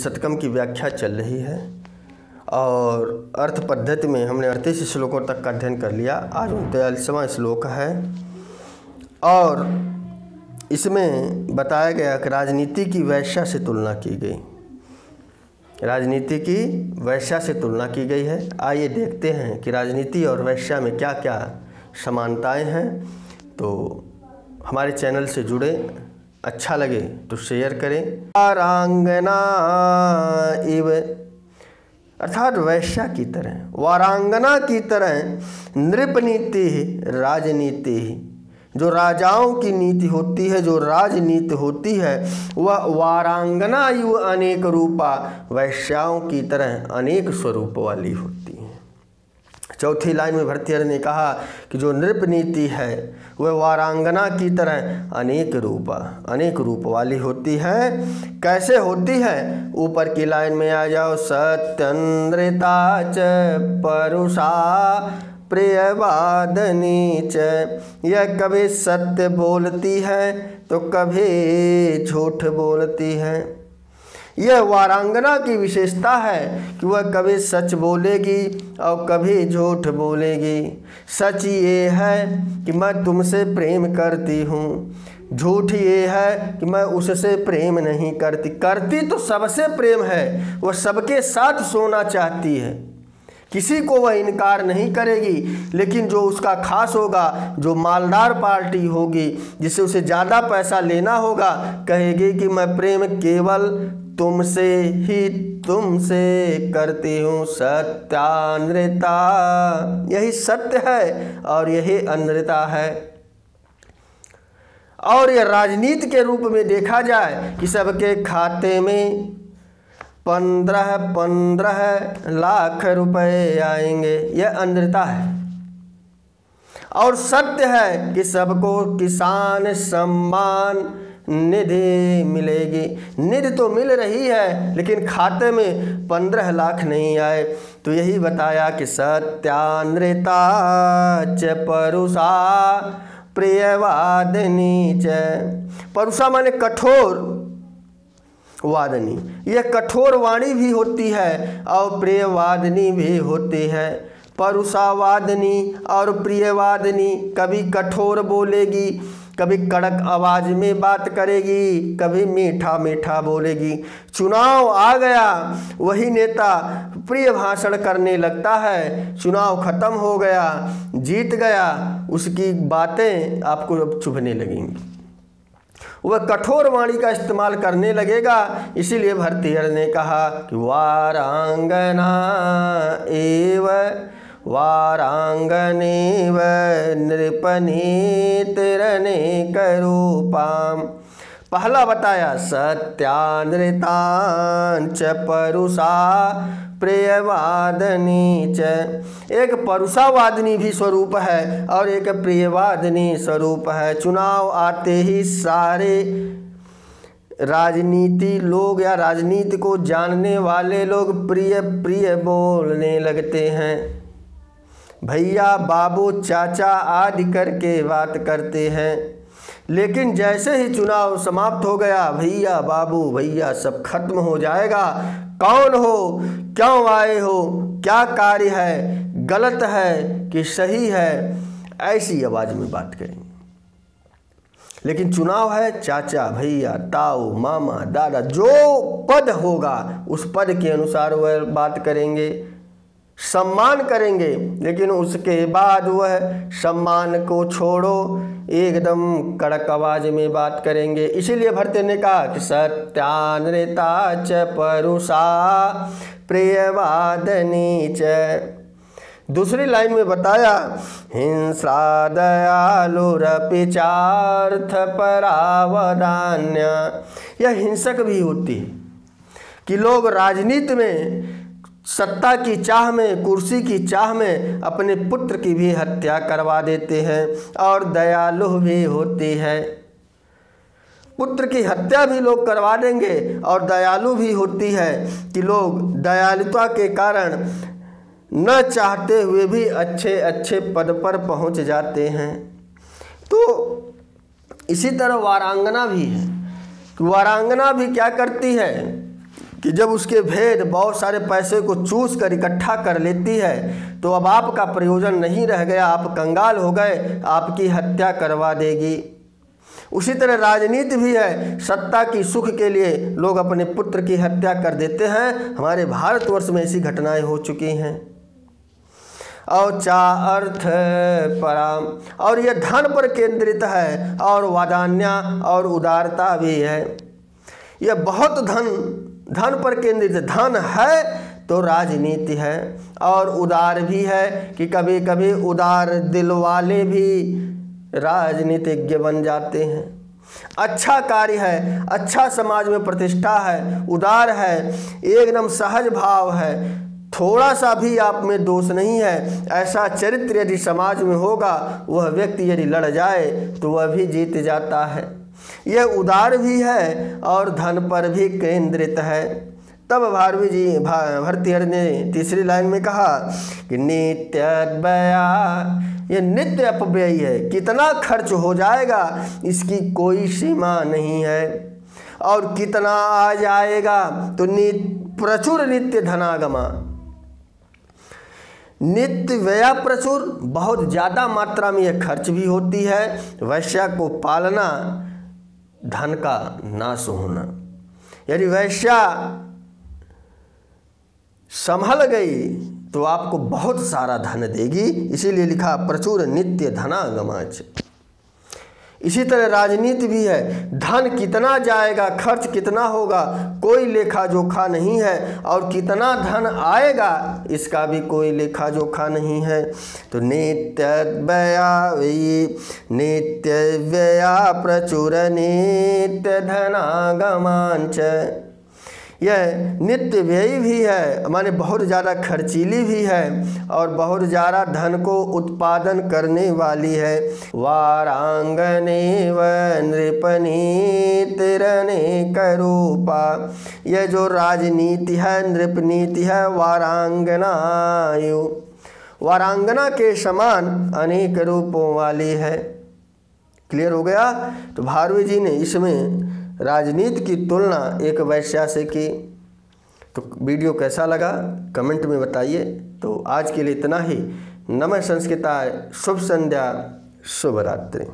शतकम की व्याख्या चल रही है और अर्थ पद्धति में हमने 38 श्लोकों तक का अध्ययन कर लिया। आज 39वां श्लोक है और इसमें बताया गया कि राजनीति की वैश्या से तुलना की गई, राजनीति की वैश्या से तुलना की गई है। आइए देखते हैं कि राजनीति और वैश्या में क्या क्या समानताएं हैं। तो हमारे चैनल से जुड़े, अच्छा लगे तो शेयर करें। वारांगना इव अर्थात वैश्या की तरह, वारांगना की तरह नृपनीति राजनीति, जो राजाओं की नीति होती है, जो राजनीति होती है, वह वारांगना इव अनेक रूपा, वैश्याओं की तरह अनेक स्वरूप वाली होती है। चौथी लाइन में भर्तृहरि ने कहा कि जो नृप नीति है वह वारांगना की तरह अनेक रूप वाली होती है। कैसे होती है? ऊपर की लाइन में आ जाओ। सत्यन्द्रिता च परुषा प्रियवादनी च, यह कभी सत्य बोलती है तो कभी झूठ बोलती है। यह वारांगना की विशेषता है कि वह कभी सच बोलेगी और कभी झूठ बोलेगी। सच ये है कि मैं तुमसे प्रेम करती हूँ, झूठ ये है कि मैं उससे प्रेम नहीं करती। करती तो सबसे प्रेम है, वह सबके साथ सोना चाहती है, किसी को वह इनकार नहीं करेगी। लेकिन जो उसका खास होगा, जो मालदार पार्टी होगी, जिससे उसे ज़्यादा पैसा लेना होगा, कहेगी कि मैं प्रेम केवल तुमसे करती हूँ। सत्यानृता, यही सत्य है और यही अनृता है। और यह राजनीति के रूप में देखा जाए कि सबके खाते में 15 लाख रुपए आएंगे, यह अनृता है। और सत्य है कि सबको किसान सम्मान निधि मिलेगी। निधि तो मिल रही है लेकिन खाते में 15 लाख नहीं आए। तो यही बताया कि सत्यानृता च परुषा प्रियवादिनी च। परुषा माने कठोर वादनी, यह कठोर वाणी भी होती है और प्रियवादिनी भी होती है। परुषावादिनी और प्रियवादिनी, कभी कठोर बोलेगी, कभी कड़क आवाज में बात करेगी, कभी मीठा मीठा बोलेगी। चुनाव आ गया, वही नेता प्रिय भाषण करने लगता है। चुनाव खत्म हो गया, जीत गया, उसकी बातें आपको अब चुभने लगेंगी, वह कठोर वाणी का इस्तेमाल करने लगेगा। इसीलिए भर्तृहरि ने कहा कि वारांगना एव वारांगनेव नृपनीतिरनेक रूपाम। पहला बताया सत्यानृतांच परुषा प्रियवादिनी च। एक परुषावादिनी भी स्वरूप है और एक प्रियवादिनी स्वरूप है। चुनाव आते ही सारे राजनीति लोग या राजनीति को जानने वाले लोग प्रिय प्रिय बोलने लगते हैं। भैया, बाबू, चाचा आदि करके बात करते हैं। लेकिन जैसे ही चुनाव समाप्त हो गया, भैया, बाबू, भैया सब खत्म हो जाएगा। कौन हो, क्यों आए हो, क्या कार्य है, गलत है कि सही है, ऐसी आवाज में बात करेंगे। लेकिन चुनाव है, चाचा, भैया, ताऊ, मामा, दादा, जो पद होगा उस पद के अनुसार वह बात करेंगे, सम्मान करेंगे। लेकिन उसके बाद वह सम्मान को छोड़ो, एकदम कड़क आवाज में बात करेंगे। इसीलिए भर्तृहरि ने कहा कि सत्यानृता च परुषा प्रियवादिनी च। दूसरी लाइन में बताया हिंसा दयालुरपि चार्थ परावदान्य। यह हिंसक भी होती है कि लोग राजनीति में सत्ता की चाह में, कुर्सी की चाह में अपने पुत्र की भी हत्या करवा देते हैं। और दयालु भी होती है, पुत्र की हत्या भी लोग करवा देंगे। और दयालु भी होती है कि लोग दयालुता के कारण न चाहते हुए भी अच्छे अच्छे पद पर पहुंच जाते हैं। तो इसी तरह वारांगना भी है। वारांगना भी क्या करती है? कि जब उसके भेद बहुत सारे पैसे को चूस कर इकट्ठा कर लेती है तो अब आपका प्रयोजन नहीं रह गया, आप कंगाल हो गए, आपकी हत्या करवा देगी। उसी तरह राजनीति भी है, सत्ता की सुख के लिए लोग अपने पुत्र की हत्या कर देते हैं। हमारे भारतवर्ष में ऐसी घटनाएं हो चुकी हैं। और चा अर्थ पराम, और यह धन पर केंद्रित है और वादान्या और उदारता भी है। यह बहुत धन पर केंद्रित, धन है तो राजनीति है और उदार भी है कि कभी कभी उदार दिल वाले भी राजनीतिज्ञ बन जाते हैं। अच्छा कार्य है, अच्छा समाज में प्रतिष्ठा है, उदार है, एकदम सहज भाव है, थोड़ा सा भी आप में दोष नहीं है, ऐसा चरित्र यदि समाज में होगा, वह व्यक्ति यदि लड़ जाए तो वह भी जीत जाता है। यह उदार भी है और धन पर भी केंद्रित है। तब भर्तृहरि ने तीसरी लाइन में कहा कि नित्यव्यया, ये नित्य अपव्ययी है, कितना खर्च हो जाएगा इसकी कोई सीमा नहीं है, और कितना आ जाएगा तो प्रचुर नित्य धनागमा, नित्य व्यया प्रचुर, बहुत ज़्यादा मात्रा में यह खर्च भी होती है। वैश्या को पालना, धन का नाश होना। यदि वैश्या संभल गई तो आपको बहुत सारा धन देगी, इसीलिए लिखा प्रचुर नित्य धनागमाच। इसी तरह राजनीति भी है, धन कितना जाएगा, खर्च कितना होगा, कोई लेखा जोखा नहीं है, और कितना धन आएगा इसका भी कोई लेखा जोखा नहीं है। तो नित्य व्यया प्रचुर नित्य धनागमांच, यह नित्य व्ययी भी है, माने बहुत ज़्यादा खर्चीली भी है और बहुत ज़्यादा धन को उत्पादन करने वाली है। वारांगने व नृपनीतिरनेक रूपा, यह जो राजनीति है, नृपनीति है, वारांगना के समान अनेक रूपों वाली है। क्लियर हो गया। तो भारवी जी ने इसमें राजनीति की तुलना एक वैश्या से की। तो वीडियो कैसा लगा कमेंट में बताइए। तो आज के लिए इतना ही। नमः संस्कृताय, शुभ संध्या, शुभ रात्रि।